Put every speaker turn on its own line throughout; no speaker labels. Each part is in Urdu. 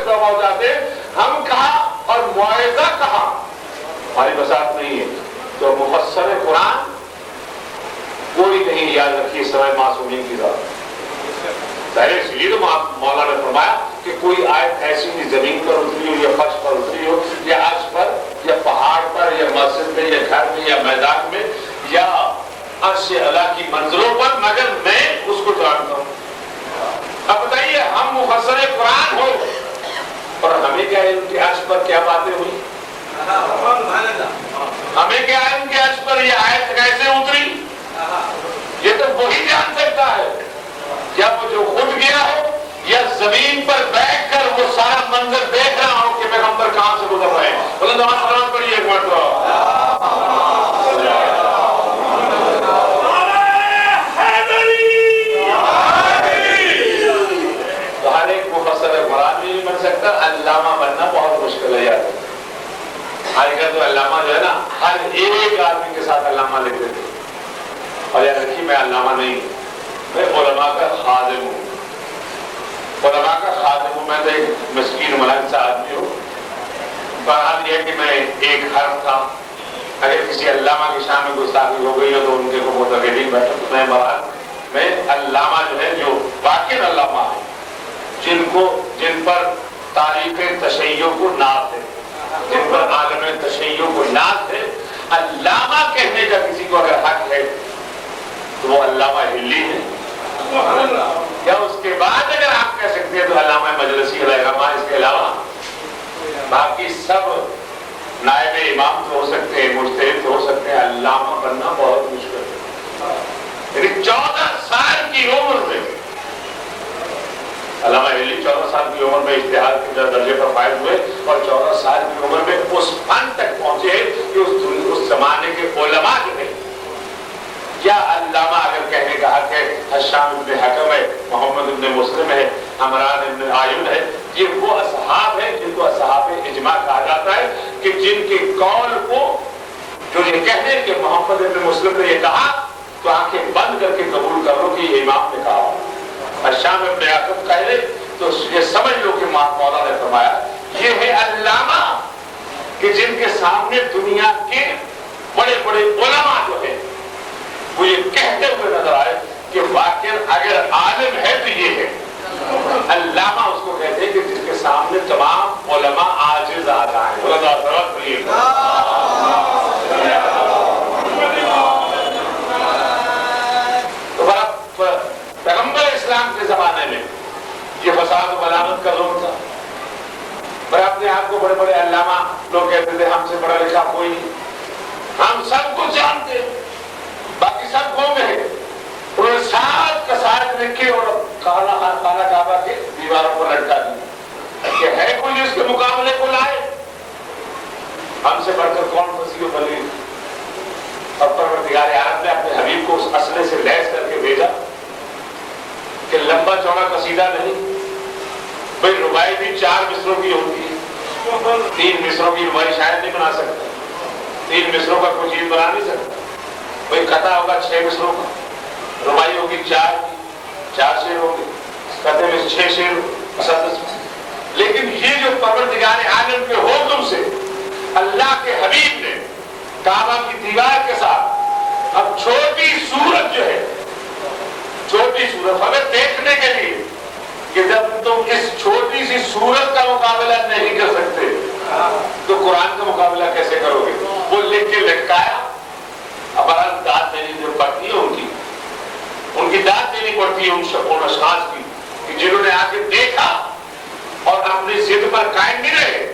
توبہ ہو جاتے. ہم کہاں اور موعظہ کہاں ہماری بساط نہیں ہے. تو مفسر قرآن کوئی نہیں, یاد رکھیے سوائے معصومین کی ذات. ظاہر اس لیے تو مولا نے فرمایا کہ کوئی آیت ایسی نہیں زمین پر اتری ہو یا فرش پر اتری ہو یا عرش پر یا پہاڑ پر یا مسجد میں یا گھر میں یا میدان میں یا عرش اعلیٰ کی منزلوں پر مگر میں اس کو جانتا ہوں. اب بتائیے ہم مفسر قرآن ہو اور ہمیں کیا ہے ان کے عرش پر کیا باتیں ہوئی, ہمیں کیا ہے ان کے عرش پر یہ آیت کیسے اتری, یہ تو وہی جان سکتا ہے. کیا وہ جو خود گیا ہو یا زمین پر بیٹھ کر وہ سارا منظر دیکھ رہا ہو کہ پیغمبر کہاں سے گزر رہے ہیں. بولے نماز سلام پڑھیے ایک مرتبہ. تو ہر ایک مفسر قرآن بھی نہیں بن سکتا, علامہ بننا بہت مشکل ہے یار. آج کل تو علامہ جو ہے نا ہر ایک آدمی کے ساتھ علامہ لکھ دیتے. اور یاد رکھیے میں علامہ نہیں ہوں, میں علماء کا خادم ہوں. علماء کا خادم ہوں, میں تو ایک مسکین ملنگ سا آدمی ہوں. بہرحال یہ کہ میں ایک حرف تھا, اگر کسی علامہ کی شان میں گستاخی ہو گئی ہو تو ان کے کو متقدین بیٹھا. تو میں بہرحال میں علامہ جو ہے جو باقی علامہ ہیں جن پر تاریخ تشیع کو ناز ہے, جن پر عالم تشیع کو ناز ہے, علامہ کہنے کا کسی کو اگر حق ہے تو وہ علامہ ہلی ہے. یا اس کے بعد اگر آپ کہہ سکتے ہیں تو علامہ مجلسی علیہ رحمہ. اس کے علاوہ باقی سب نائب امام تو ہو سکتے ہیں, مجتہد تو ہو سکتے ہیں, علامہ بننا بہت مشکل ہے. یعنی 14 سال کی عمر میں علامہ ہلی 14 سال کی عمر میں اجتہاد کے درجے پر فائز ہوئے اور 14 سال کی عمر میں اس فن تک پہنچے کہ اس زمانے کے علماء جو ہیں, کیا علامہ اگر کہنے کا حق ہے, حشام ابن حکم ہے, محمد ابن مسلم ہے, عمران ابن عایون ہے, یہ وہ اصحاب ہیں جن کو اصحاب اجماع کہا جاتا ہے کہ جن کے قول کو جو یہ کہتے ہیں کہ محمد ابن مسلم نے یہ کہا تو آنکھیں بند کر کے قبول کر لو کہ یہ امام نے کہا. حشام ابن حکم کہے تو یہ سمجھ لو کہ مولا نے فرمایا یہ ہے علامہ کہ جن کے سامنے دنیا کے بڑے بڑے علماء جو ہیں وہ یہ کہتے ہوئے نظر آئے کہ واقعا اگر عالم ہے تو یہ ہے. علامہ اس کو کہتے ہیں کہ جس کے سامنے تمام علماء عاجز آ جائیں. تو پیغمبر اسلام کے زمانے میں یہ فساد و ملامت کا دور تھا. پر اپنے آپ کو بڑے بڑے علامہ لوگ کہتے تھے ہم سے پڑھا لکھا کوئی نہیں, ہم سب کچھ جانتے, باقی سب قوم ہے. انہوں نے سات قصائد لکھے اور خانہ کعبہ کے دیواروں پر لٹکا دی کہ ہے کوئی جس کے مقابلے کو لائے, ہم سے بڑھ کر کون فصیح و بلیغ. اور پروردگار عالم نے اپنے حبیب کو اس اسلحے سے لیس کر کے بھیجا کہ لمبا چوڑا قصیدہ نہیں, بھئی ربائی بھی 4 مصروں کی ہوتی ہے, 3 مصروں کی ربائی شاید نہیں بنا سکتا, 3 مصروں کا کوئی چیز بنا نہیں سکتا. بھئی قطع ہوگا 6 مصروں کا, ربائی ہوگی 4 شعر ہوگی, قطع میں 6 شعر مسدس. لیکن یہ جو پروردگار عالم کے حکم سے اللہ کے حبیب نے کعبہ کی دیوار کے ساتھ اب چھوٹی سورت جو ہے, چھوٹی سورت ہمیں دیکھنے کے لیے کہ جب تم اس چھوٹی سی سورت کا مقابلہ نہیں کر سکتے تو قرآن کا مقابلہ کیسے کرو گے. وہ لکھ کے لٹکایا. اب داد دینی جو پڑتی ہے ان کی داد دینی پڑتی ہے ان اشخاص کی کہ جنہوں نے آ کے دیکھا اور اپنی ضد پر قائم نہیں رہے,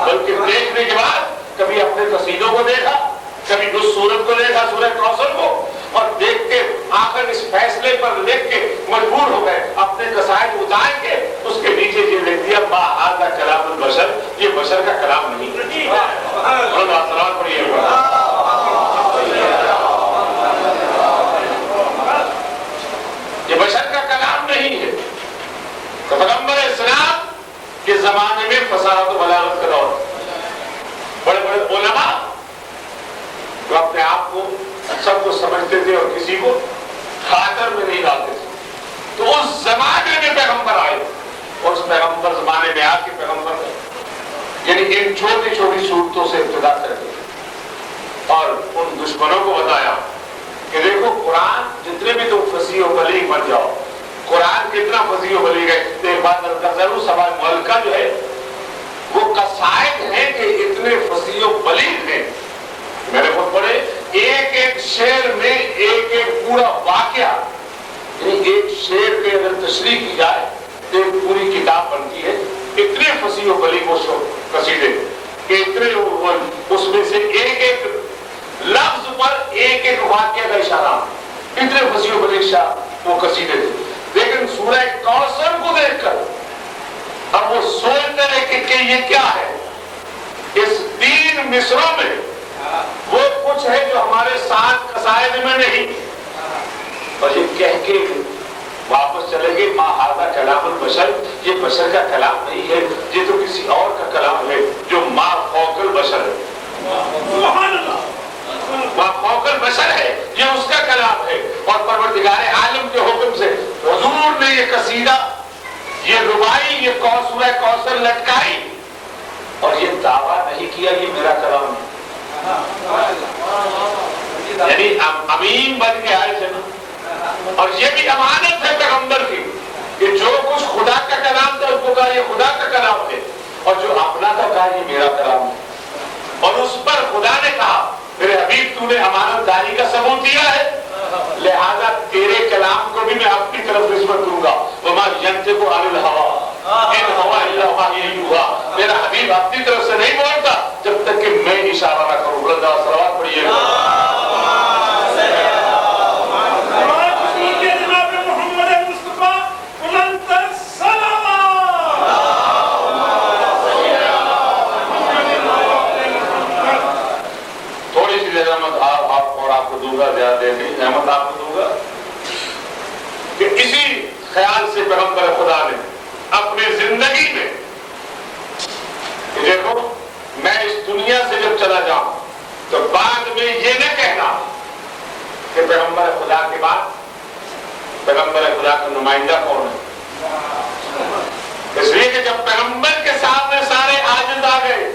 بلکہ دیکھنے کے بعد کبھی اپنے قصیدوں کو دیکھا, کبھی اس سورت کو دیکھا, سورہ کوثر کو, اور دیکھ کے آخر اس فیصلے پر لکھ کے مجبور ہو گئے اپنے قصائد اتار کے اس کے نیچے یہ لکھ دیا ما ھذا کلام البشر, یہ بشر کا کلام نہیں. یہ بشر کا کلام نہیں ہے. تو پیغمبر اسلام کے زمانے میں فساد و بلاغت کا دور, بڑے بڑے علماء جو اپنے آپ کو سب کو سمجھتے تھے اور کسی کو خاطر میں نہیں ڈالتے تھے. تو اس زمانے میں پیغمبر آئے اور اس پیغمبر زمانے میں آ کے پیغمبر نے یعنی ان چھوٹی چھوٹی صورتوں سے ابتدا کر دی اور ان دشمنوں کو بتایا کہ دیکھو قرآن جتنے بھی تم فصیح و بلیغ بن جاؤ، قرآن کتنا فصیح و بلیغ ہے. ایک بات ضرور سوال ملکہ جو ہے وہ قصائد ہیں کہ اتنے فصیح و بلیغ ہیں. میں نے خود پڑھے ایک ایک شعر میں ایک ایک پورا واقعہ، یعنی ایک شعر پہ اگر تشریح کی جائے تو ایک پوری کتاب بنتی ہے. اتنے فصیح و بلیغ وہ قصیدے کہ اتنے اس میں سے ایک ایک لفظ پر ایک ایک واقعہ کا اشارہ، اتنے فصیح و بلیغ وہ قصیدے تھے. لیکن سورہ کوثر کو دیکھ کر اب وہ سوچتے ہیں کہ یہ کیا ہے. اس 3 مصروں میں وہ کچھ ہے جو ہمارے 7 قصائد میں نہیں، اور یہ کہہ کے واپس چلے گئے ما ھذا کلام البشر، یہ بشر کا کلام نہیں ہے، یہ تو کسی اور کا کلام ہے جو ما فوق البشر ہے. سبحان اللہ، ما فوق البشر ہے، یہ اس کا کلام ہے. اور پروردگار عالم کے حکم سے حضور نے یہ قصیدہ، یہ ربائی، یہ سورہ کوثر لٹکائی اور یہ دعویٰ نہیں کیا یہ میرا کلام ہے. یعنی امین بن کے آئے تھے نا. اور یہ بھی امانت ہے پیغمبر کی کہ جو کچھ خدا کا کلام تھا اس کو کہا یہ خدا کا کلام ہے، اور جو اپنا تھا کہا یہ میرا کلام ہے. اور اس پر خدا نے کہا میرے حبیب تو نے امانت داری کا ثبوت دیا ہے، لہذا تیرے کلام کو بھی میں اپنی طرف نسبت دوں گا. وما ينطق عن الهوى ان هو الا وحی یوحی. میرا حبیب اپنی طرف سے نہیں بولتا جب تک کہ میں اشارہ نہ کروں. بلند صلوات پڑھیے گا. زیادہ احمد آپ کو دوں گا کہ اسی خیال سے پیغمبر خدا نے اپنے زندگی میں کہ دیکھو میں اس دنیا سے جب چلا جاؤں تو بعد میں یہ نہ کہنا کہ پیغمبر خدا کے بعد پیغمبر خدا کا نمائندہ کون ہے. اس لیے کہ جب پیغمبر کے سامنے سارے عاجز آ گئے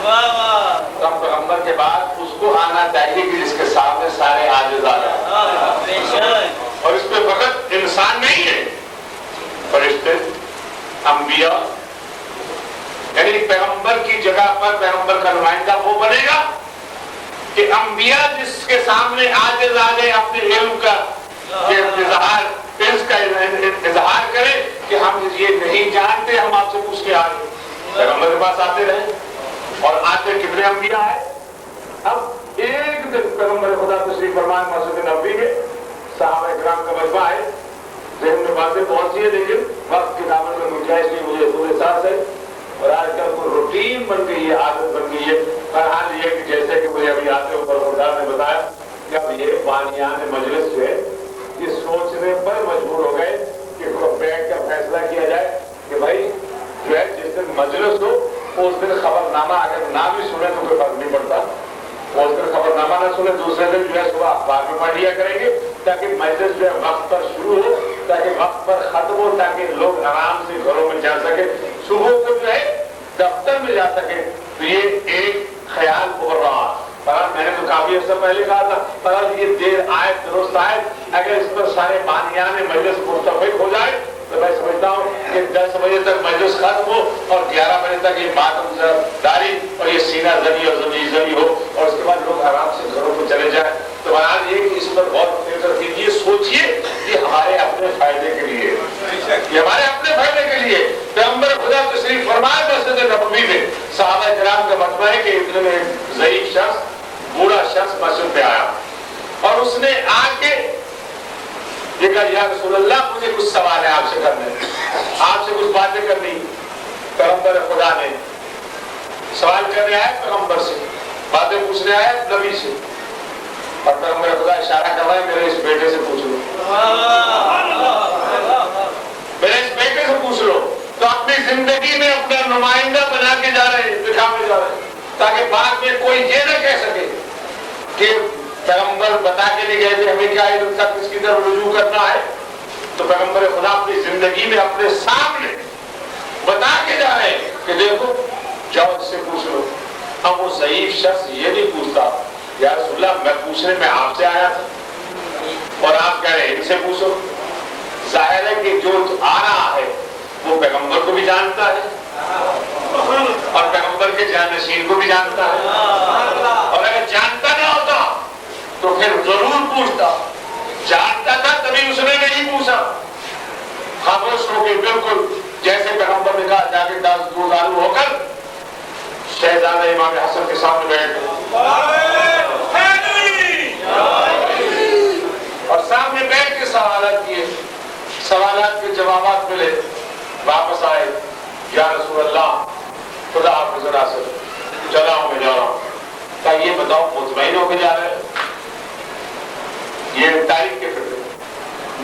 تو پیغمبر کے بعد اس کو آنا چاہیے کہ جس کے سامنے سارے عاجز آ جائیں. اور اس پہ فقط انسان نہیں ہے، فرشتے، انبیاء، یعنی پیغمبر کی جگہ پر پیغمبر کا نمائندہ وہ بنے گا کہ انبیاء جس کے سامنے عاجز آ جائے اپنے علم کا اظہار کرے کہ ہم یہ نہیں جانتے، ہم آپ سے پوچھ کے آئے. پیغمبر کے پاس آتے رہے اور آتے کتنے انبیاء آئے. اب ایک دن پیغمبر خدا تشریف فرمان مسجد نبوی میں صحابہ کرام کا مجمع ہے. ذہن میں باتیں بہت سی ہیں لیکن وقت کی دعوت میں گنجائش نہیں مجھے پورے ساتھ ہے. اور آج کل کو روٹین بن گئی ہے، عادت بن گئی ہے. بہرحال یہ کہ جیسے کہ مجھے ابھی آتے اوپر خدا نے بتایا کہ اب یہ بانیان مجلس جو ہے یہ سوچنے پر مجبور ہو گئے کہ بیٹھ کر فیصلہ کیا جائے کہ بھائی جو ہے جس دن مجلس ہو اس دن خبر نامہ اگر نہ بھی سنے تو کوئی فرق نہیں پڑتا. اس دن خبر نامہ نہ سنے دوسرے دن جو ہے صبح اخبار میں پڑھ لیا کریں گے تاکہ مجلس جو ہے وقت پر شروع ہو، تاکہ وقت پر ختم ہو، تاکہ لوگ آرام سے گھروں میں جا سکے، صبح کو جو ہے دفتر میں جا سکے. تو یہ ایک خیال ابھر رہا. میں نے تو کافی عرصہ پہلے کہا تھا پر یہ دیر آئے درست آئے اگر اس پر سارے بانیان مجلس متفق ہو جائے تو میں سمجھتا ہوں کہ 10 بجے تک مجلس ختم ہو اور 11 بجے تک یہ ماتم داری اور یہ سینہ زنی اور زمین زنی ہو اور اس کے بعد لوگ آرام سے گھروں کو چلے جائیں. تو بہرحال یہ کہ اس پر بہت فکر کیجیے، سوچیے کہ ہمارے اپنے فائدے کے لیے، یہ ہمارے اپنے فائدے کے لیے. پیغمبر خدا تشریف فرمائے مسجد نبوی میں صحابہ کرام کا مجمع ہے کہ اتنے میں ضعیف شخص، بوڑھا شخص مسجد پہ آیا اور اس نے آ کے یہ کہا یا رسول اللہ مجھے کچھ سوال ہے آپ سے کرنے، آپ سے کچھ باتیں کرنی. پیغمبر خدا نے سوال کرنے آیا پیغمبر سے، باتیں پوچھنے آیا نبی سے، اور پیغمبر خدا اشارہ کر رہا ہے میرے اس بیٹے سے پوچھ لو، میرے اس بیٹے سے پوچھ لو. تو اپنی زندگی میں اپنا نمائندہ بنا کے جا رہے ہیں، دکھانے جا رہے ہیں تاکہ بعد میں کوئی یہ نہ کہہ سکے کہ پیغمبر بتا کے نہیں گئے تھے ہمیں کیا علم تھا کس کی طرف رجوع کرنا ہے. تو پیغمبر خدا اپنی زندگی میں اپنے سامنے بتا کے جا رہے ہیں کہ دیکھو جاؤ اس سے پوچھ لو. اب وہ ضعیف شخص یہ نہیں پوچھتا یا رسول اللہ میں پوچھنے میں آپ سے آیا تھا اور آپ کہہ رہے ہیں ان سے پوچھو. ظاہر ہے کہ جو آ رہا ہے وہ پیغمبر کو بھی جانتا ہے اور پیغمبر کے جانشین کو بھی جانتا ہے, اور اگر جانتا نہ ہوتا تو پھر ضرور پوچھتا. جانتا تھا تبھی اس نے نہیں پوچھا. خاموش ہو کے بالکل جیسے پیغمبر نے کہا جا کے دارو ہو کر شہزادہ امام حسن کے سامنے بیٹھ اور سامنے بیٹھ کے سوالات کیے. سوالات کے جوابات ملے. واپس آئے, یا رسول اللہ خدا آپ ذرا سے چلا ہوں میں جا رہا ہوں. کہا یہ بتاؤ مطمئن ہو کے جا رہے ہیں؟ یہ تاریخ کے فکر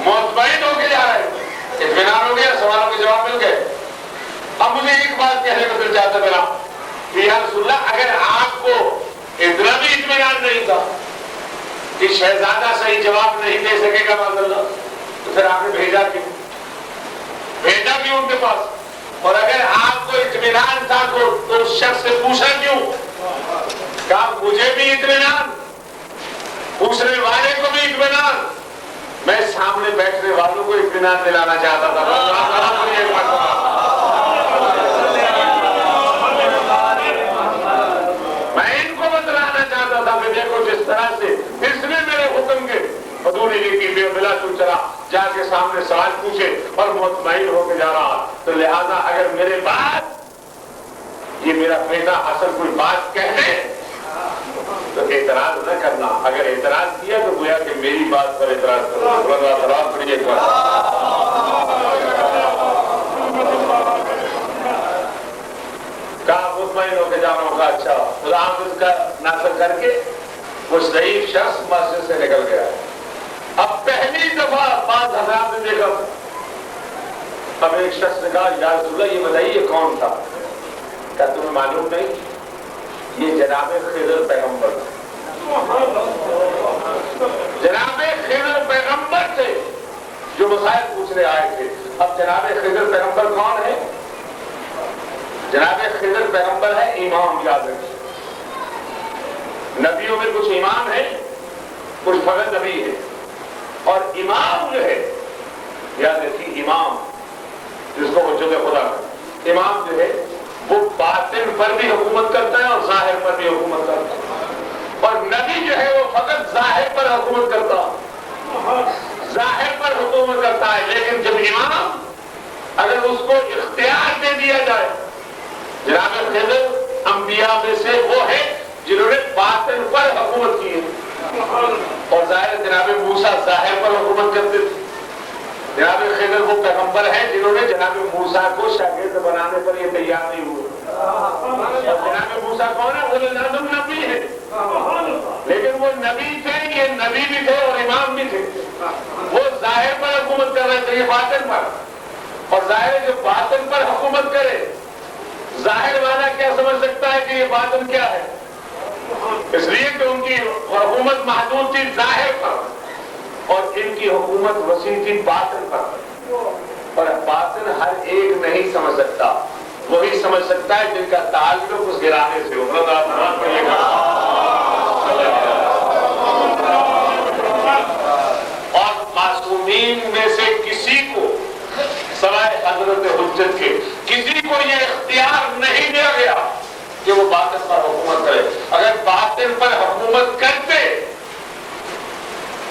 مطمئن ہو کے جا رہے ہیں, اطمینان ہو گیا, سوالوں کے جواب مل گئے. اب مجھے ایک بات کہنے کو دل چاہتا میرا کہ یا رسول اللہ اگر آپ کو اتنا بھی اطمینان نہیں تھا کہ شہزادہ صحیح جواب نہیں دے سکے گا معاذ اللہ, تو پھر آپ نے بھیجا کیوں ان کے پاس؟ اور اگر آپ کو اطمینان تھا تو اس شخص سے پوچھا کیوں؟ کہا مجھے بھی اطمینان, پوچھنے والے کو بھی اطمینان, میں سامنے بیٹھنے والوں کو اطمینان دلانا چاہتا تھا. میں ان کو بتلانا چاہتا تھا کہ دیکھو جس طرح سے اس نے میرے حکم کے حضور کی بلا چلا جا کے سامنے سوال پوچھے اور مطمئن ہو کے جا رہا, تو لہذا اگر میرے بعد یہ میرا بیٹا حسن کوئی بات کہنے تو اعتراض نہ کرنا. اگر اعتراض کیا تو گویا کہ میری بات پر اعتراض کرو. کہا مطمئن ہو کے جا رہا ہوں. اچھا خدا حافظ کا ناصر کر کے وہ ضعیف شخص مسجد سے نکل گیا. اب پہلی دفعہ 5,000 نے دیکھا. اب ایک شخص نے کہا یا رسول اللہ یہ بتائیے یہ کون تھا؟ کیا تمہیں معلوم نہیں؟ یہ جناب خضر پیغمبر, جناب خضر پیغمبر تھے جو مسائل پوچھنے آئے تھے. اب جناب خضر پیغمبر کون ہے؟ جناب خضر پیغمبر ہے امام. یاد رکھیے نبیوں میں کچھ امام ہے, کچھ فقط نبی ہے. اور امام جو ہے یاد رکھیے امام جس کو حجت خدا, امام جو ہے وہ باطن پر بھی حکومت کرتا ہے اور ظاہر پر بھی حکومت کرتا ہے. اور نبی جو ہے وہ فقط ظاہر پر حکومت کرتا ہے, ظاہر پر حکومت کرتا ہے. لیکن جب امام اگر اس کو اختیار دے دیا جائے, جناب خضر انبیاء میں سے وہ ہے جنہوں نے باطن پر حکومت کی ہے, اور ظاہر جناب موسیٰ ظاہر پر حکومت کرتے تھے. جناب خضر وہ پیغمبر ہیں جنہوں نے جناب موسیٰ کو شاگرد بنانے پر یہ تیار نہیں ہوئے. جناب موسیٰ کون ہے؟ وہ لازم نبی ہے, لیکن وہ نبی تھے, یہ نبی بھی تھے اور امام بھی تھے. وہ ظاہر پر حکومت کر رہے تھے, یہ باطن پر. اور ظاہر جو باطن پر حکومت کرے, ظاہر والا کیا سمجھ سکتا ہے کہ یہ باطن کیا ہے؟ اس لیے کہ ان کی حکومت محدود تھی ظاہر پر اور ان کی حکومت وسیع تھی باطن پر. اور باطن ہر ایک نہیں سمجھ سکتا, وہی سمجھ سکتا ہے جن کا تعلق اس گرانے سے ہو. اور معصومین میں سے کسی کو سوائے حضرت حجت کے کسی کو یہ اختیار نہیں دیا گیا کہ وہ باطن پر حکومت کرے. اگر باطن پر حکومت کرتے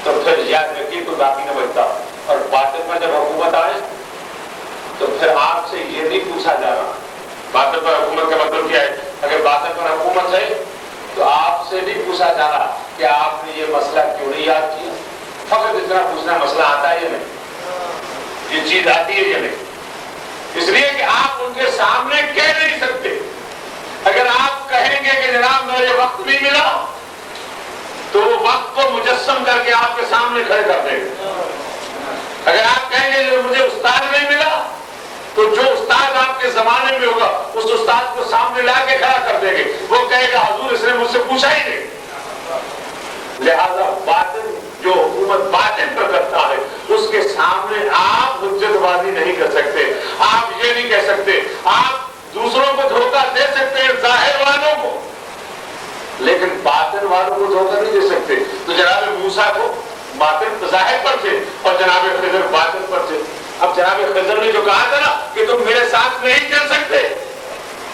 تو پھر یاد رکھیے کوئی باقی نہ بچتا. اور باطن پر جب حکومت آئے تو پھر آپ سے یہ نہیں پوچھا جا رہا باطن پر حکومت کا مطلب کیا ہے. اگر باطن پر حکومت ہے تو آپ سے نہیں پوچھا جا رہا کہ آپ نے یہ مسئلہ کیوں نہیں یاد کیا. فقط اتنا پوچھنا مسئلہ آتا ہے یا نہیں, یہ چیز آتی ہے یا نہیں. اس لیے کہ آپ ان کے سامنے کہہ نہیں سکتے. اگر آپ کہیں گے کہ جناب مجھے وقت نہیں ملا تو وہ وقت کو مجسم کر کے آپ کے سامنے کھڑے کر دیں گے. اگر آپ کہیں گے کہ مجھے استاد نہیں ملا تو جو استاد آپ کے زمانے میں ہوگا اس استاد کو سامنے لا کے کھڑا کر دیں گے. وہ کہے گا حضور اس نے مجھ سے پوچھا ہی نہیں. لہذا باطن جو حکومت باطن پر کرتا ہے اس کے سامنے آپ حجت بازی نہیں کر سکتے. آپ یہ نہیں کہہ سکتے لیکن باطن والوں کو دھوکہ نہیں دے سکتے. تو جناب موسیٰ کو باطن ظاہر پر تھے اور جناب خضر باطن پر تھے. اب جناب خضر نے جو کہا تھا نا کہ تم میرے ساتھ نہیں چل سکتے،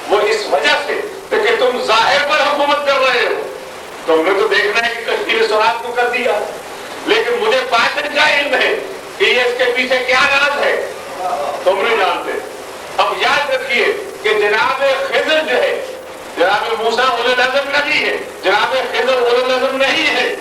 وہ اس وجہ سے کہ تم ظاہر پر حکومت کر رہے ہو. تم نے تو دیکھنا ہے کہ کشمیر سرحد کو کر دیا، لیکن مجھے باطن کا علم ہے کہ یہ اس کے پیچھے کیا راز ہے، تم نہیں جانتے. اب یاد رکھیے کہ جناب خضر جو ہے، جناب موسیٰ اولو العزم نبی ہے، جناب خضر اولو العزم نہیں ہے،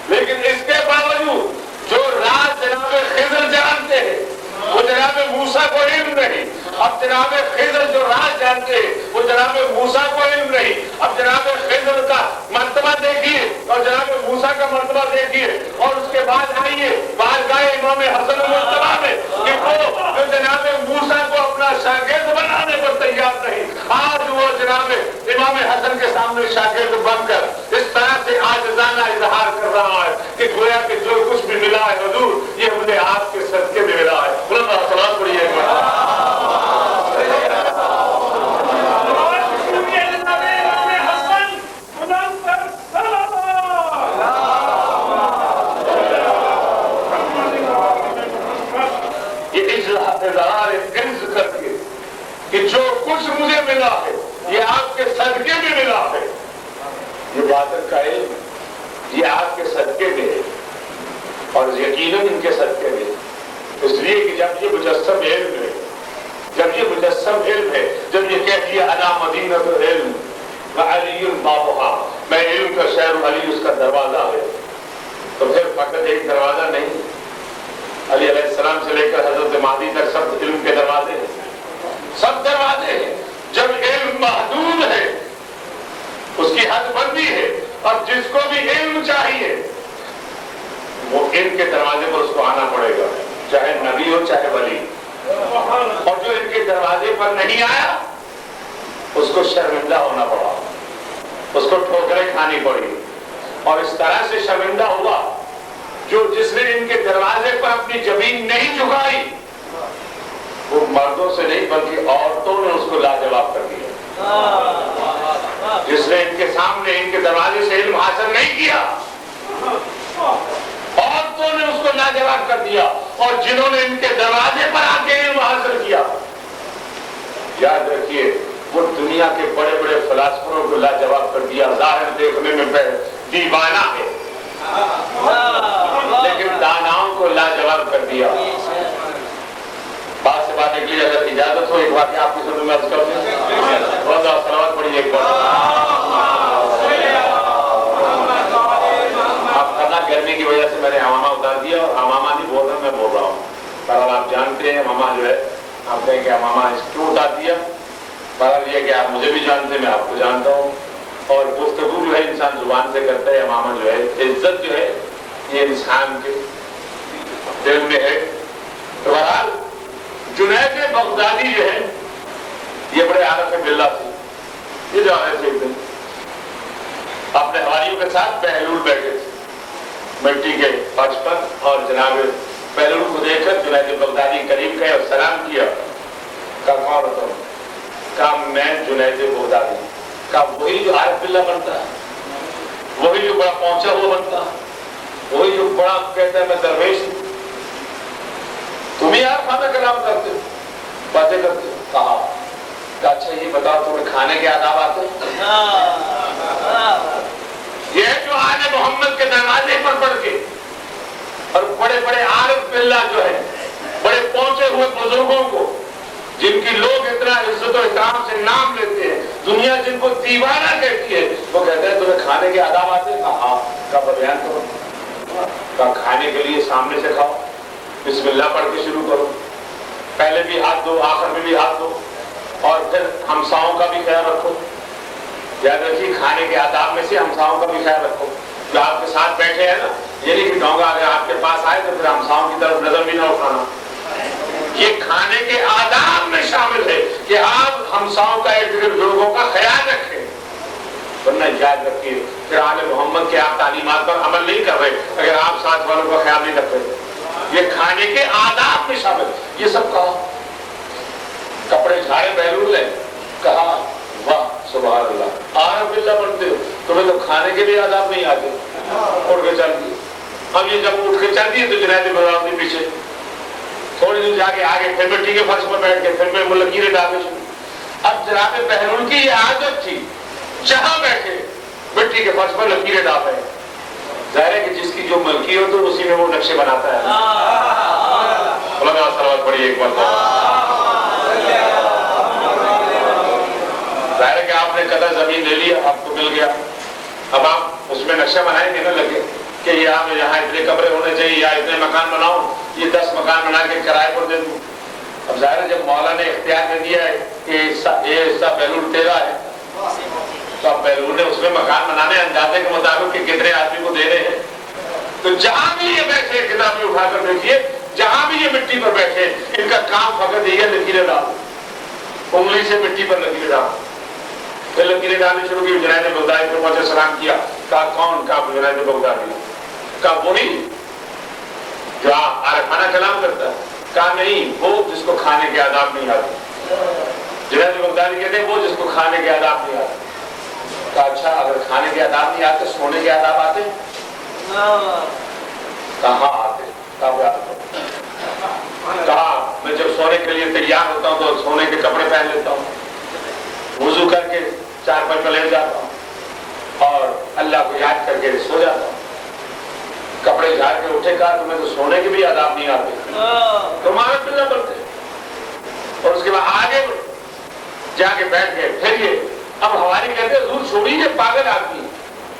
لیکن اس کے باوجود جو راز جناب خضر جانتے ہیں وہ جناب موسیٰ کو علم نہیں. اب جناب خضر جو راز جانتے ہیں وہ جناب موسیٰ کو علم نہیں. اب جناب خضر کا مرتبہ دیکھیے اور جناب موسیٰ کا مرتبہ دیکھیے، اور اس کے بعد آئیے بارگاہ امام حسن مرتبہ میں کہ وہ جو جناب موسیٰ کو اپنا شاگرد بنانے پر تیار نہیں، آج وہ جناب امام حسن کے سامنے شاگرد بن کر اس طرح سے عاجزانہ اظہار کر رہا ہے کہ گویا کہ جو کچھ بھی ملا ہے حضور یہ مجھے آپ کے صدقے میں ملا ہے. صلوات پڑھیے ایک بار. کہ جو کچھ مجھے ملا ہے یہ آپ کے صدقے میں ملا ہے. یہ باطن کا علم یہ آپ کے صدقے میں ہے اور یقیناً ان کے صدقے میں. اس لیے کہ جب یہ مجسم علم ہے، جب یہ مجسم علم ہے، جب یہ کہہ دیا انا مدینۃ العلم وعلی بابھا، میں علم کا شہر ہوں، علی اس کا دروازہ ہے، تو پھر فقط ایک دروازہ نہیں، علی علیہ السلام سے لے کر حضرت مہدی تک سب علم کے دروازے ہیں، سب دروازے ہیں. جب علم محدود ہے اس کی حد بندی ہے، اور جس کو بھی علم چاہیے وہ علم کے دروازے پر اس کو آنا پڑے گا، چاہے نبی ہو چاہے ولی. اور جو ان کے دروازے پر نہیں آیا اس کو شرمندہ ہونا پڑا، اس کو ٹھوکریں کھانی پڑی. اور اس طرح سے شرمندہ ہوا جو جس نے ان کے دروازے پر اپنی زمین نہیں جھکائی، وہ مردوں سے نہیں بلکہ عورتوں نے اس کو لاجواب کر دیا. جس نے ان کے سامنے ان کے دروازے سے علم حاصل نہیں کیا، عورتوں نے اس کو لاجواب کر دیا. اور جنہوں نے ان کے دروازے پر آ کے علم حاصل کیا، یاد رکھیے وہ دنیا کے بڑے بڑے فلاسفروں کو لاجواب کر دیا. ظاہر دیکھنے میں دیوانہ ہے لیکن داناؤں کو لاجواب کر دیا. بات سے بات نکلی، اگر اجازت ہو ایک واقعہ آپ کی سننے میں عرض کر دیں. بہت صلوات پڑھیے ایک بار. اب خطا گرمی کی وجہ سے میں نے امامہ اتار دیا، اور امامہ نہیں بول رہا، میں بول رہا ہوں. پر آپ جانتے ہیں امامہ جو ہے، آپ کہیں کہ امامہ کیوں اتار دیا؟ پر یہ کہ آپ مجھے بھی جانتے ہیں، میں آپ کو جانتا ہوں، اور گفتگو جو ہے انسان زبان سے کرتا ہے. امامہ جو ہے، عزت جو ہے یہ انسان کے دل میں ہے. تو بہرحال جنید بغدادی جو ہے یہ بڑے عارف باللہ تھے. یہ جو آئے تھے ایک دن اپنے حواریوں کے ساتھ بہلول بیٹھے تھے مٹی کے فرش پر، اور جناب بہلول کو دیکھ کر جنید بغدادی قریب گئے اور سلام کیا. کہا کون ہوتا ہوں؟ کہا میں جنید بغدادی. کہا وہی جو عارف باللہ بنتا ہے، وہی جو بڑا پہنچا ہوا بنتا ہے، وہی جو بڑا کہتا ہے میں درویش ہوں. تم ہی آپ کھانا کلام کرتے ہو، باتیں کرتے ہو. کہا کہ اچھا یہ بتاؤ تمہیں کھانے کے آداب آتے ہیں؟ یہ جو آل محمد کے دروازے پر پڑھ کے اور بڑے بڑے عارف باللہ جو ہے، بڑے پہنچے ہوئے بزرگوں کو جن کی لوگ اتنا عزت و احترام سے نام لیتے ہیں، دنیا جن کو دیوانہ کہتی ہے، وہ کہتے ہیں تمہیں کھانے کے آداب آتے ہیں؟ کہا ہاں. کا بیان کرو. کہا کھانے کے لیے سامنے سے کھاؤ، بسم اللہ پڑھ کے شروع کرو، پہلے بھی ہاتھ دو آخر میں بھی ہاتھ دو، اور پھر ہمساؤں کا بھی خیال رکھو. یاد رکھیے کھانے کے آداب میں سے ہمساؤں کا بھی خیال رکھو. جو آپ کے ساتھ بیٹھے ہیں نا، یہ نہیں کہ ڈونگا اگر آپ کے پاس آئے تو پھر ہمساؤں کی طرف نظر بھی نہ اٹھانا. یہ کھانے کے آداب میں شامل ہے کہ آپ ہمساؤں کا ارد گرد لوگوں کا خیال رکھیں. ورنہ یاد رکھیے پھر آل محمد کے آپ تعلیمات پر عمل نہیں کر رہے اگر آپ ساتھ والوں کا خیال نہیں رکھ رہے. یہ کھانے کے آداب میں شامل. یہ سب کہا. کپڑے جھاڑے بہلول نے. کہا واہ سبحان اللہ، عارف باللہ بنتے ہو. تمہیں تو کھانے کے بھی آداب نہیں آتے، اٹھ کے چل دی۔ اب یہ جب اٹھ کے چل دی تو جنید بغدادی پیچھے تھوڑی دور جا کے آگے پھر مٹی کے فرش پر بیٹھ کے پھر میں لکیریں ڈالنے شروع۔ اب جناب بہلول کی یہ عادت تھی، جہاں بیٹھے مٹی کے فرش پر لکیریں ڈال رہے ہیں۔ ظاہر ہے کہ جس کی جو ملکی ہو تو اسی میں وہ نقشے بناتا ہے۔ صلوات پڑھیے ایک بار۔ ظاہر ہے کہ آپ نے قدر زمین لے لیا، آپ کو مل گیا، اب آپ اس میں نقشہ بنائیں گے نہ لگے کہ یہاں اتنے کمرے ہونے چاہیے یا اتنے مکان بناؤں، یہ 10 مکان بنا کے کرائے پر دے دوں۔ اب ظاہر ہے جب مولا نے اختیار کر دیا ہے کہ یہ حصہ بہلول تیرا ہے، تو اب بہلول نے اس میں مکان بنانے اندازے کے مطابق کہ کتنے آدمی کو دے رہے ہیں۔ تو جہاں بھی یہ بیٹھے، کتابیں اٹھا کر دیکھیے، جہاں بھی یہ مٹی پر بیٹھے ان کا کام فقط یہ ہے لکیریں ڈالو، انگلی سے مٹی پر لکیریں ڈالو۔ پھر لکیریں ڈالنے شروع کی، جنید بغدادی کو پہنچے سلام کیا، کہا کون؟ کہا جنید بغدادی۔ کہا وہی جو عارفانہ کلام کرتا ہے؟ کہا نہیں، وہ جس کو کھانے کے آداب نہیں آتے۔ جنید بغدادی کہتے ہیں وہ جس کو کھانے کے آداب نہیں آتے۔ کہا اچھا، اگر کھانے کے آداب نہیں آتے سونے کے آداب آتے؟ کہاں آتے؟ کہا میں جب سونے کے لیے تیار ہوتا ہوں تو سونے کے کپڑے پہن لیتا ہوں، وضو کر کے چارپائی پر لیٹ جاتا ہوں اور اللہ کو یاد کر کے سو جاتا ہوں۔ کپڑے جھاڑ کے اٹھے، کہا تمہیں تو سونے کے بھی آداب نہیں آتے، تمہارا پلہ بنتے۔ اور اس کے بعد آگے جا کے بیٹھ گئے۔ پھر یہ اب ہماری کہتے ہیں حضور چھوڑی یہ پاگل آدمی،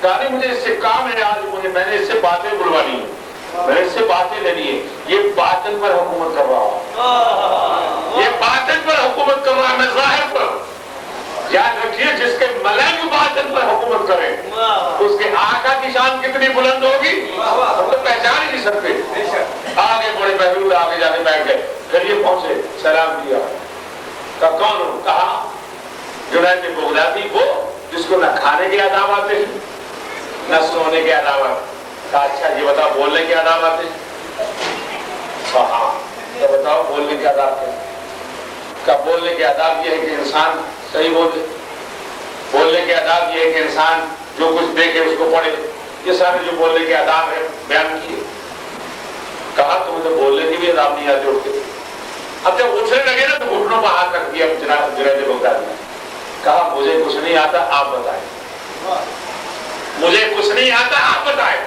کہا نہیں مجھے اس سے کام ہے، آج میں نے اس سے باتیں بلوانی ہے، میں نے اس سے باتیں لینی ہے۔ یہ باطن پر حکومت کر رہا ہوں، یہ باطن پر حکومت کر رہا ہے، میں ظاہر پر۔ یاد رکھیے جس کے ملنگ باطن پر حکومت کرے اس کے آقا کی شان کتنی بلند ہوگی ہم تو پہچان ہی نہیں سکتے۔ آگے بڑے بہلول آگے جا کے بیٹھ گئے۔ پھر یہ پہنچے، سلام کیا، کہا کون ہو؟ کہا جنید بغدادی، وہ جس کو نہ کھانے کے آداب آتے ہیں نہ سونے کے آداب آتے۔ کہا اچھا یہ بتاؤ بولنے کے آداب آتے ہیں؟ ہاں، تو بتاؤ بولنے کے آداب کیا؟ کہا بولنے کے آداب یہ ہے کہ انسان صحیح بولے، بولنے کے آداب یہ ہے کہ انسان جو کچھ دیکھے اس کو پڑھے۔ یہ سارے جو بولنے کے آداب ہیں بیان کیے۔ کہا تمہیں تو بولنے کی بھی آداب نہیں آتے اٹھتے۔ اب جب اٹھنے لگے نا تو گھٹنوں پر ہاتھ رکھ دیا جنید بغدادی نے، کہا مجھے کچھ نہیں آتا، آپ بتائیں، مجھے کچھ نہیں آتا، آپ بتائیں۔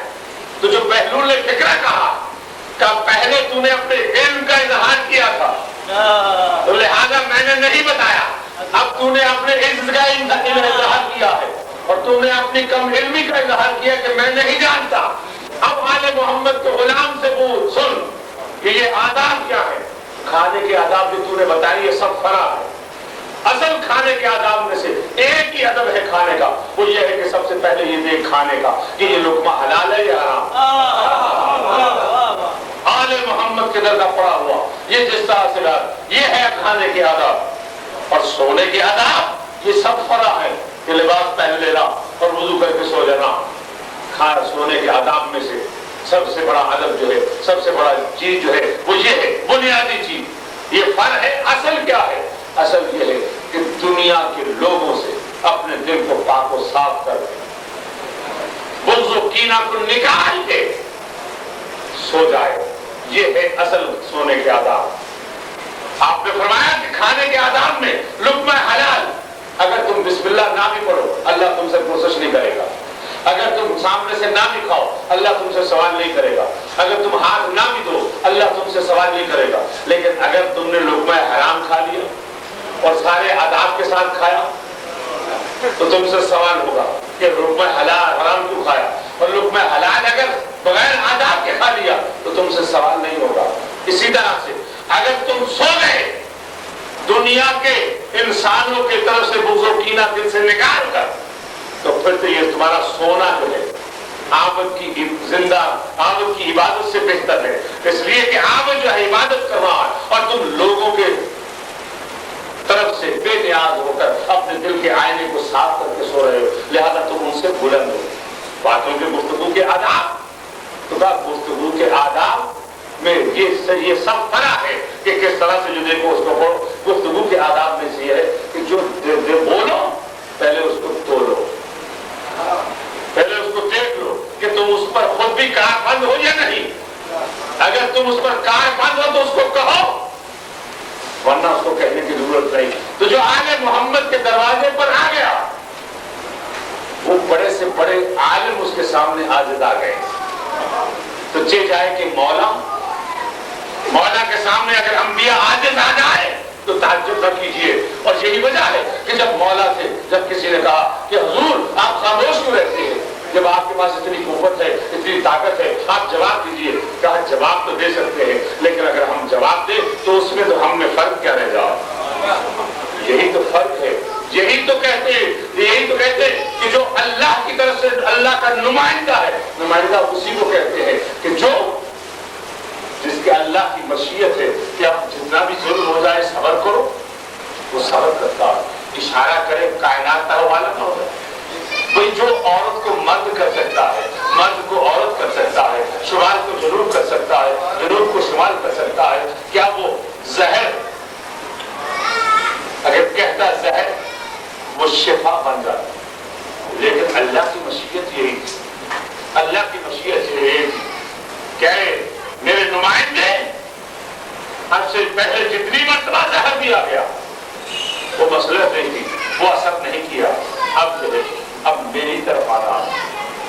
تو جو بہلول نے فکرہ کہا پہلے تو نے اپنے علم کا اظہار کیا تھا تو لہذا میں نے نہیں بتایا، اب تو نے اپنے عزت کا اظہار کیا ہے اور تو نے اپنی کم علمی کا اظہار کیا کہ میں نہیں جانتا۔ اب آل محمد کے غلام سے پوچھ سن کہ یہ آداب کیا ہے۔ کھانے کے آداب جو تو نے بتائی یہ سب فرع ہے۔ اصل کھانے کے آداب میں سے ایک ہی ادب ہے کھانے کا، وہ یہ ہے کہ سب سے پہلے یہ دیکھ کھانے کا کہ یہ لقمہ حلال ہے یا حرام۔ آل محمد کے در کا پڑا ہوا یہ جس طرح سے یہ ہے کھانے کے آداب۔ اور سونے کے آداب یہ سب فرع ہے کہ لباس پہن لینا اور وضو کر کے سو جانا۔ سونے کے آداب میں سے سب سے بڑا ادب جو ہے، سب سے بڑا چیز جو ہے وہ یہ ہے، بنیادی چیز۔ یہ فرع ہے۔ اصل کیا ہے؟ اصل یہ ہے کہ دنیا کے لوگوں سے اپنے دل کو پاک و صاف کر بغض و کینہ کو نکال کے سو جائے۔ یہ ہے اصل سونے کے آداب۔ آپ نے فرمایا کہ کھانے کے آداب میں لقمہ حلال، اگر تم بسم اللہ نہ بھی پڑھو اللہ تم سے پرسش نہیں کرے گا، اگر تم سامنے سے نہ بھی کھاؤ اللہ تم سے سوال نہیں کرے گا، اگر تم ہاتھ نہ بھی دو اللہ تم سے سوال نہیں کرے گا۔ لیکن اگر تم نے لقمہ حرام کھا لیا اور سارے آداب کے ساتھ کھایا تو تم سے سوال ہوگا کہ لقمہ حلال حرام کیوں کھایا، اور لقمہ حلال اگر بغیر آداب کے کھا لیا تو تم سے سوال نہیں ہوگا۔ اسی طرح سے اگر تم سو گئے دنیا کے انسانوں کی طرف سے بغض و کینہ دل سے نکال کر، تو پھر تو یہ تمہارا سونا جو ہے عابد کی زندہ عابد کی عبادت سے بہتر ہے، اس لیے کہ عابد جو ہے عبادت کر رہا ہے اور تم لوگوں کے طرف سے بے نیاز ہو کر اپنے دل کے آئینے کو صاف کر کے سو رہے ہو، لہذا تم ان سے بلند ہو۔ باتوں کے گفتگو کے آداب، تو گفتگو کے آداب میں یہ سب فرع ہے کہ کس طرح سے جو دیکھو اس کو پڑھو۔ گفتگو کے آداب میں سے یہ ہے کہ جو بولو پہلے اس کو تولو، سامنے عاجز آ گئے تو چہ جائے کہ مولا کے سامنے اگر انبیاء عاجز آ جائے تو تعجب نہ کیجئے. اور یہی وجہ ہے کہ جب مولا تھے, جب کسی نے کہا کہ حضور آپ خاموش کیوں رہتے ہیں, جب آپ کے پاس اتنی قوت ہے, اتنی طاقت ہے, آپ جواب دیجئے. کہا جواب تو دے سکتے ہیں, لیکن اگر ہم جواب دیں تو اس میں تو ہم میں فرق کیا رہ جائے. یہی تو فرق ہے, یہی تو کہتے ہیں کہ جو اللہ کی طرف سے اللہ کا نمائندہ ہے, نمائندہ اسی کو کہتے ہیں کہ جس کے اللہ کی مشیت ہے کہ اب جتنا بھی ظلم ہو جائے صبر کرو, وہ صبر کرتا ہے. اشارہ کرے کائنات کا حوالہ نہ ہو جائے. بھئی جو عورت کو مرد کر سکتا ہے, مرد کو عورت کر سکتا ہے, شمال کو جنوب کر سکتا ہے, جنوب کو شمال کر سکتا ہے, کیا وہ زہر اگر کہتا زہر وہ شفا بن جاتا؟ لیکن اللہ کی مشیت یہی تھی, اللہ کی مشیت یہی تھی کہ میرے نمائندے اب سے پہلے جتنی مرتبہ زہر دیا گیا وہ مصلحت نہیں تھی, وہ اثر نہیں کیا. اب میری طرف آ رہا ہوں,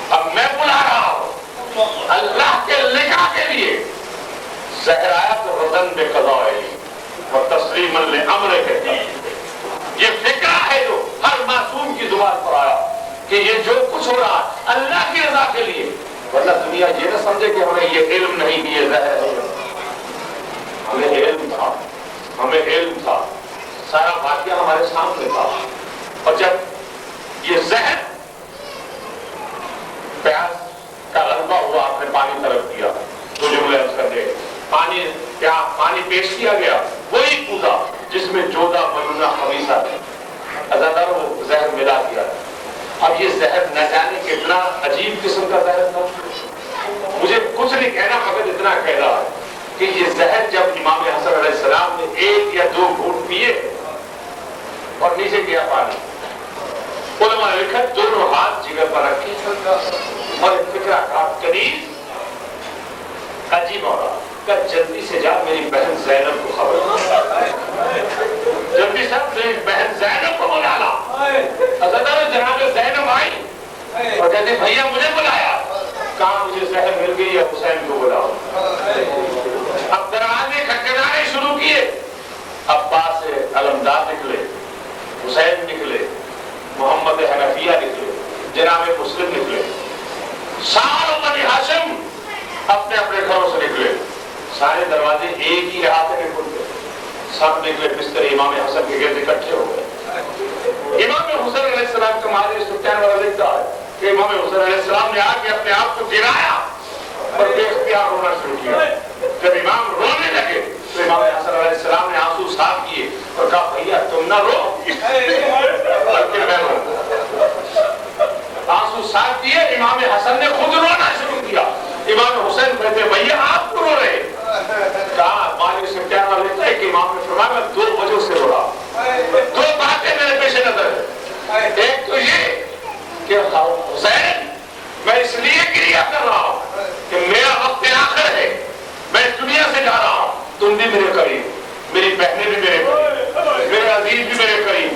اب میں بلا رہا ہوں اللہ کے لکھا کے لیے. زہر آیا تو رضن بے قضاء اور تسلیما لامر ہے. یہ فکرہ ہے جو ہر معصوم کی زبان پر آیا کہ یہ جو کچھ ہو رہا ہے اللہ کی رضا کے لیے. ورنہ دنیا یہ نہ سمجھے کہ ہمیں یہ علم نہیں, یہ زہر ہے. ہمیں علم تھا, سارا واقعہ ہمارے سامنے تھا. اور جب یہ زہر پیاس کا غلبہ ہوا, آپ نے پانی طرف دیا تو جملے عرض کر دے, پانی پیش کیا گیا, وہی کوزہ جس میں جودہ ملونہ خبیثہ ہے, ازادار وہ زہر ملا دیا. اب یہ زہر نہ جانے کتنا عجیب قسم کا زہر تھا. مجھے کچھ نہیں کہنا, مگر اتنا کہہ رہا ہے کہ یہ زہر جب امام حسن علیہ السلام نے 1 یا 2 گھونٹ پیے اور نیچے کیا پانی, علماء نے لکھا دونوں ہاتھ جگر پر رکھے اور فکرہ کا قریب عجیب ہو رہا کہ جلدی سے جا میری بہن زینب کو خبر, جلدی سے میری بہن زینب کو بلا لا. حضرت جناب زینب آئی اور کہتے بھیا مجھے بلایا, کہاں مجھے زہر مل گئی ہے, حسین کو بلاؤ. اب دروازے کھٹکھٹانے شروع کیے. عباس علمدار نکلے, حسین نکلے, محمد حنفیہ نکلے, جناب مسلم نکلے, سارے بنی ہاشم اپنے اپنے گھروں سے نکلے. سارے دروازے ایک ہی رات میں کھل گئے. سب نکلے, بستر امام حسن کے گرد اکٹھے ہو گئے. امام حسین علیہ السلام کا مہاجر سفیان والا لکھتا ہے کہ امام حسین علیہ السلام نے آ کے اپنے آپ کو گرایا اور بے اختیار رونا شروع کیا. جب امام رونے لگے تو امام حسن علیہ السلام نے آنسو صاف کیے اور کہا بھیا تم نہ رو بلکہ میں رو. آنسو صاف کیے, امام حسن نے خود رونا شروع کیا. امام حسین کہتے بھیا آپ کو رو رہے, کہا مالک سفیان والا لکھتا ہے کہ امام نے فرمایا میں 2 وجہ سے رو رہا. 2 باتیں میرے پیش نظر ہے. ایک تو یہ کہ حسین میں اس لیے گریہ کر رہا ہوں کہ میرا وقت آخر ہے, میں اس دنیا سے جا رہا ہوں, تم بھی میرے قریب, میری بہنیں بھی میرے قریب, میرے عزیز بھی میرے قریب,